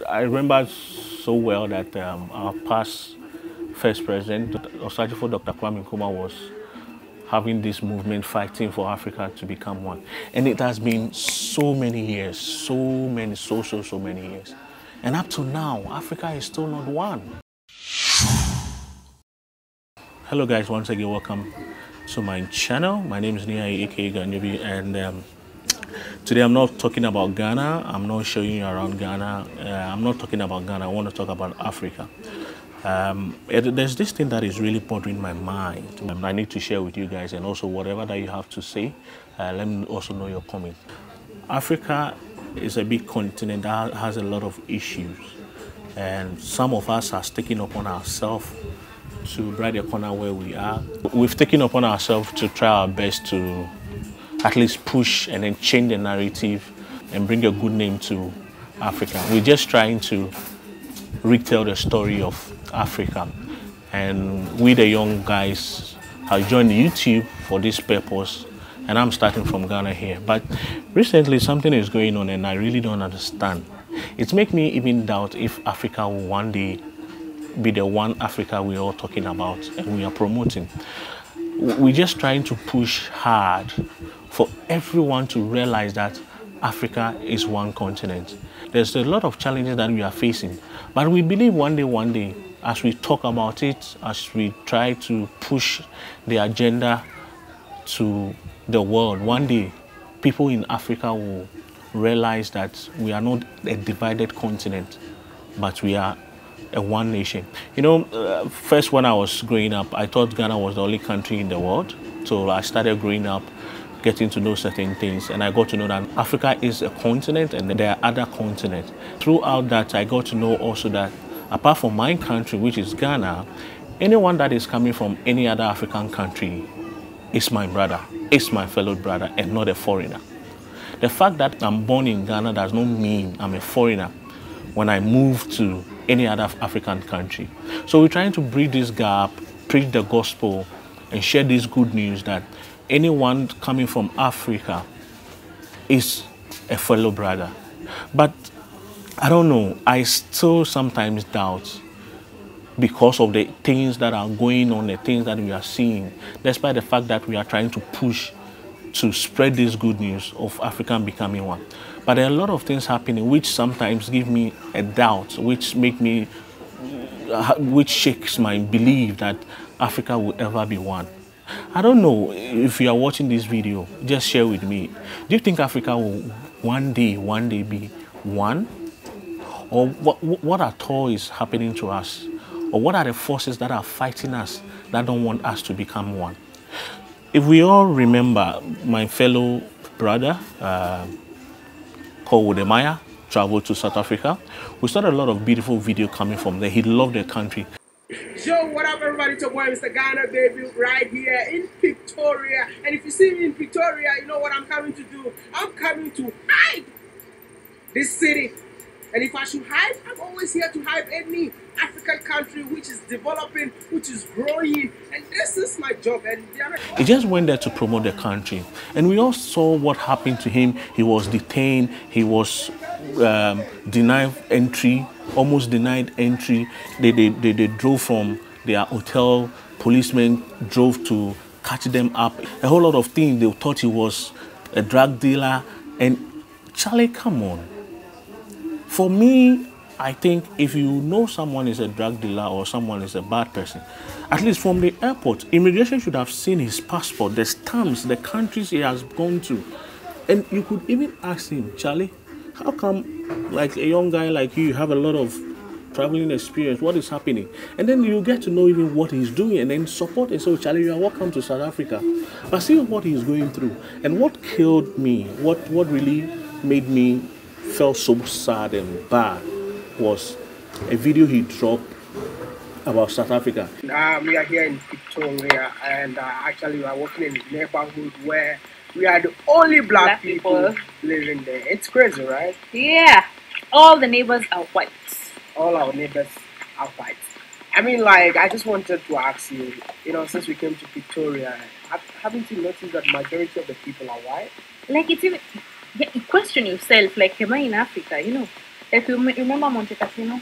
I remember so well that our past first president, Dr. Kwame Nkrumah, was having this movement fighting for Africa to become one. And it has been so many years, so many years. And up to now, Africa is still not one. Hello guys, once again, welcome to my channel. My name is Nia aka Ganyobi, and today I'm not talking about Ghana. I'm not showing you around Ghana. I'm not talking about Ghana. I want to talk about Africa. There's this thing that is really bothering my mind. I need to share with you guys, and also whatever that you have to say, let me also know your comment. Africa is a big continent that has a lot of issues, and some of us are taking upon ourselves to bright the corner where we are. We've taken upon ourselves to try our best to at least push and then change the narrative and bring a good name to Africa. We're just trying to retell the story of Africa. And we, the young guys, have joined YouTube for this purpose. And I'm starting from Ghana here. But recently something is going on and I really don't understand. It's making me even doubt if Africa will one day be the one Africa we're all talking about and we are promoting. We're just trying to push hard for everyone to realize that Africa is one continent. There's a lot of challenges that we are facing, but we believe one day, as we talk about it, as we try to push the agenda to the world, one day people in Africa will realize that we are not a divided continent, but we are a one nation. You know, first when I was growing up, I thought Ghana was the only country in the world. So I started growing up, getting to know certain things, and I got to know that Africa is a continent and there are other continents. Throughout that, I got to know also that apart from my country, which is Ghana, anyone that is coming from any other African country is my brother, is my fellow brother, and not a foreigner. The fact that I'm born in Ghana does not mean I'm a foreigner when I move to any other African country. So we're trying to bridge this gap, preach the gospel, and share this good news that anyone coming from Africa is a fellow brother. But I don't know, I still sometimes doubt because of the things that are going on, the things that we are seeing, despite the fact that we are trying to push to spread this good news of Africa becoming one. But there are a lot of things happening which sometimes give me a doubt, which shakes my belief that Africa will ever be one. I don't know if you are watching this video, just share with me. Do you think Africa will one day be one? Or what at all is happening to us? Or what are the forces that are fighting us that don't want us to become one? If we all remember, my fellow brother called Wode Maya traveled to South Africa. We saw a lot of beautiful video coming from there. He loved the country. Yo, what up everybody, it's your boy Mr. Ghana baby right here in Pretoria. And if you see me in Pretoria, you know what I'm coming to do. I'm coming to hype this city. And if I should hype, I'm always here to hype any African country which is developing, which is growing. And this is my job. And he just went there to promote the country. And we all saw what happened to him. He was detained. He was denied entry, almost denied entry. They drove from their hotel. Policemen drove to catch them up. A whole lot of things. They thought he was a drug dealer. And Charlie, come on. For me, I think if you know someone is a drug dealer or someone is a bad person, at least from the airport, immigration should have seen his passport, the stamps, the countries he has gone to. And you could even ask him, Charlie, how come like a young guy like you have a lot of traveling experience, what is happening? And then you get to know even what he's doing and then support and say, Charlie, you are welcome to South Africa. But see what he's going through. And what killed me, what really made me felt so sad and bad was a video he dropped about South Africa. we are here in Victoria, and actually we are working in a neighborhood where we are the only black people living there. It's crazy, right? Yeah, all the neighbors are white. All our neighbors are white. I mean, like, I just wanted to ask you, since we came to Victoria, haven't you noticed that majority of the people are white? Like, it's even, yeah, you question yourself, like, am I in Africa, If you remember Monte Cassino?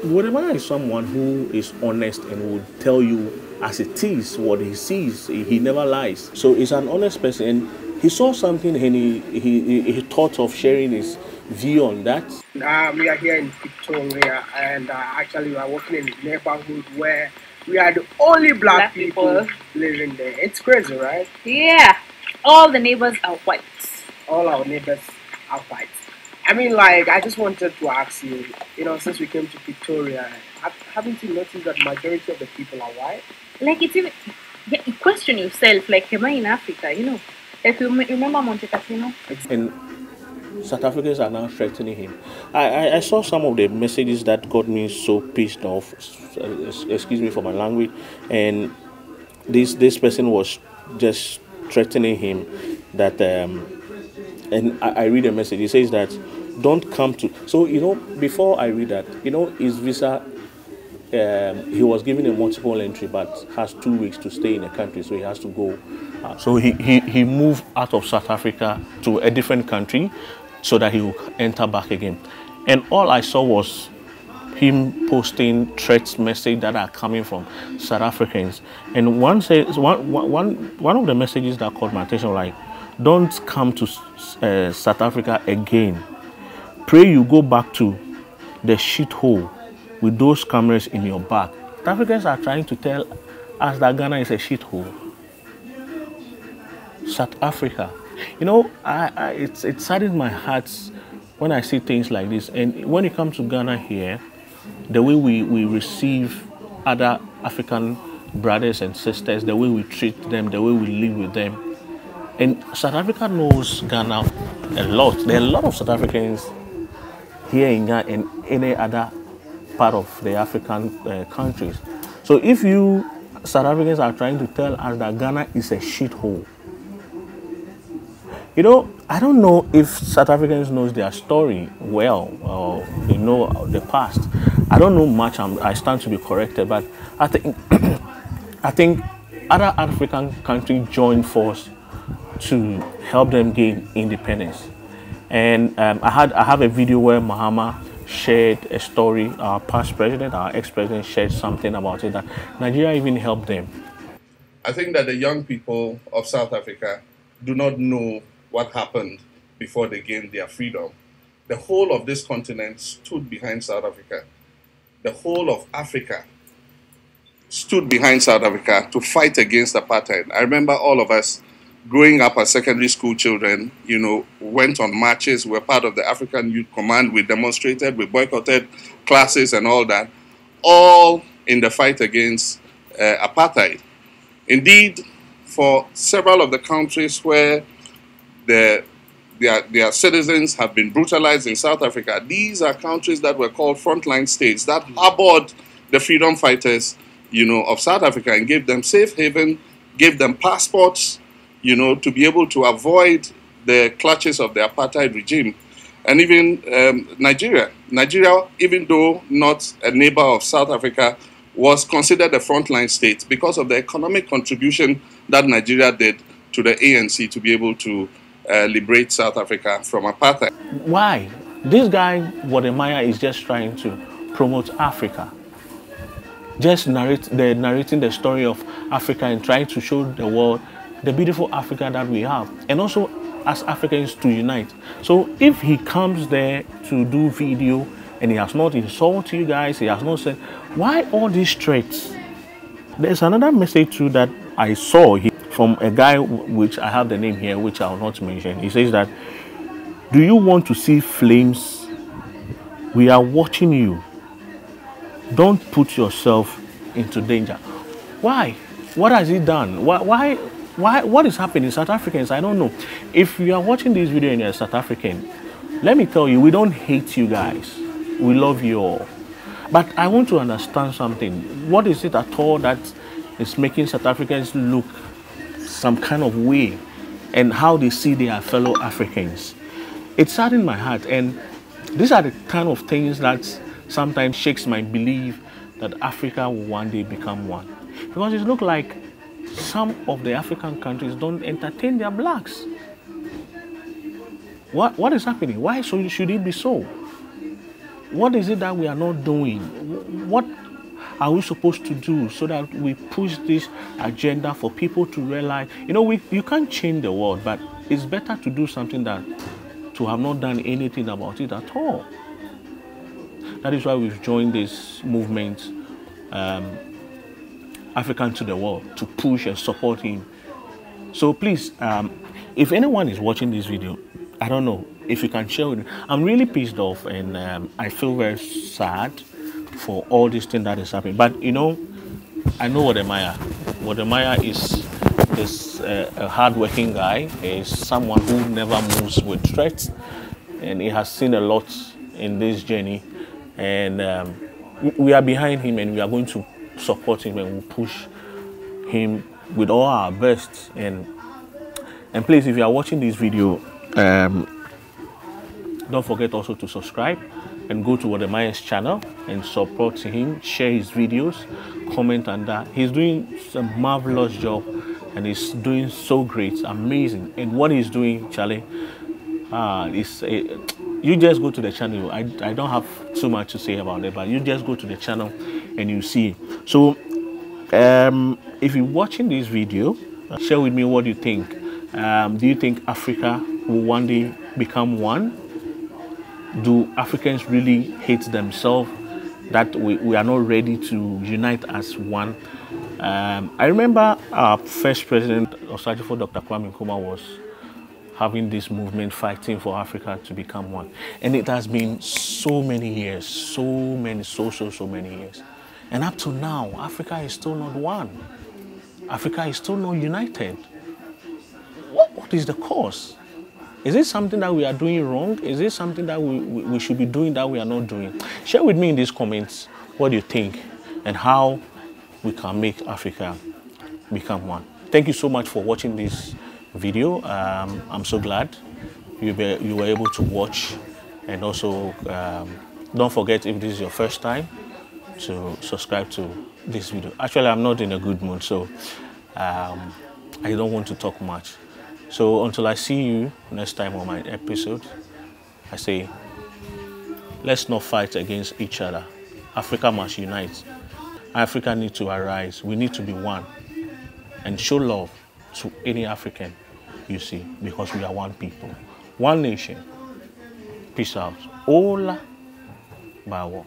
Wode Maya is someone who is honest and will tell you as it is what he sees. He never lies. So he's an honest person. And he saw something and he thought of sharing his view on that. We are here in Victoria, and actually we are working in a neighborhood where we are the only black people living there. It's crazy, right? Yeah. All the neighbors are white. All our neighbors are white. I mean, like, I just wanted to ask you, since we came to Victoria, haven't you noticed that majority of the people are white? Like, it's even, yeah, you question yourself, like, am I in Africa, If you remember Monte Cassino? And South Africans are now threatening him. I saw some of the messages that got me so pissed off. Excuse me for my language. And this person was just threatening him that. And I read a message. He says that don't come to. So before I read that, his visa. He was given a multiple entry, but has 2 weeks to stay in the country, so he has to go. So he moved out of South Africa to a different country, so that he will enter back again. And all I saw was him posting threats messages that are coming from South Africans. And one of the messages that caught my attention, like, don't come to South Africa again. Pray you go back to the shithole with those cameras in your back. South Africans are trying to tell us that Ghana is a shithole. South Africa. It saddens my heart when I see things like this. And when it comes to Ghana here, the way we receive other African brothers and sisters, the way we treat them, the way we live with them. And South Africa knows Ghana a lot. There are a lot of South Africans here in Ghana and any other part of the African countries. So if you South Africans are trying to tell us that Ghana is a shithole, I don't know if South Africans knows their story well or they know the past. I don't know much. I stand to be corrected, but I think I think other African countries joined force to help them gain independence. And I have a video where Mahama shared a story. Our past president, our ex-president, shared something about it that Nigeria even helped them. I think that the young people of South Africa do not know what happened before they gained their freedom. The whole of this continent stood behind South Africa. The whole of Africa stood behind South Africa to fight against apartheid. I remember all of us growing up as secondary school children, went on marches, were part of the African Youth Command, we demonstrated, we boycotted classes and all that, all in the fight against apartheid. Indeed, for several of the countries where their citizens have been brutalized in South Africa, these are countries that were called frontline states that harbored the freedom fighters, of South Africa and gave them safe haven, gave them passports, to be able to avoid the clutches of the apartheid regime. And even Nigeria, even though not a neighbor of South Africa, was considered a frontline state because of the economic contribution that Nigeria did to the ANC to be able to liberate South Africa from apartheid. Why? This guy, Wode Maya, is just trying to promote Africa. Just narrating the story of Africa and trying to show the world the beautiful Africa that we have. And also as Africans to unite. So if he comes there to do video and he has not insulted you guys, he has not said, why all these threats? There's another message too that I saw from a guy, which I have the name here, which I will not mention. He says that, do you want to see flames? We are watching you. Don't put yourself into danger. Why? What has he done? Why? What is happening? South Africans, I don't know. If you are watching this video and you're a South African, let me tell you, we don't hate you guys. We love you all. But I want to understand something. What is it at all that is making South Africans look some kind of way and how they see their fellow Africans? It saddened my heart, and these are the kind of things that sometimes shakes my belief that Africa will one day become one. Because it looks like some of the African countries don't entertain their blacks. What is happening? Why should it be so? What is it that we are not doing? What are we supposed to do so that we push this agenda for people to realize, you can't change the world, but it's better to do something than to have not done anything about it at all. That is why we've joined this movement, African to the World, to push and support him. So please, if anyone is watching this video, I don't know if you can share with me. I'm really pissed off, and I feel very sad for all this thing that is happening. But I know Wode Maya. Wode Maya is a hardworking guy. He's someone who never moves with threats, and he has seen a lot in this journey. And we are behind him, and we are going to support him, and we'll push him with all our best. And please, if you are watching this video, don't forget also to subscribe and go to Wode Maya's channel and support him, share his videos, comment on that. He's doing a marvelous job, and he's doing so great, amazing. And what he's doing, Charlie, you just go to the channel. I don't have too much to say about it, but you just go to the channel and you see. So if you're watching this video, share with me what you think. Do you think Africa will one day become one? Do Africans really hate themselves that we are not ready to unite as one? I remember our first president, Osajifo Dr. Kwame Nkrumah, was having this movement fighting for Africa to become one. And it has been so many years, so many years. And up to now, Africa is still not one. Africa is still not united. What is the cause? Is it something that we are doing wrong? Is it something that we should be doing that we are not doing? Share with me in these comments what you think and how we can make Africa become one. Thank you so much for watching this video. I'm so glad you were able to watch. And also, don't forget, if this is your first time, to subscribe to this video. Actually, I'm not in a good mood, so I don't want to talk much. So until I see you next time on my episode, I say, let's not fight against each other. Africa must unite. Africa needs to arise. We need to be one and show love to any African you see, because we are one people, one nation. Peace out. Ola Bawo.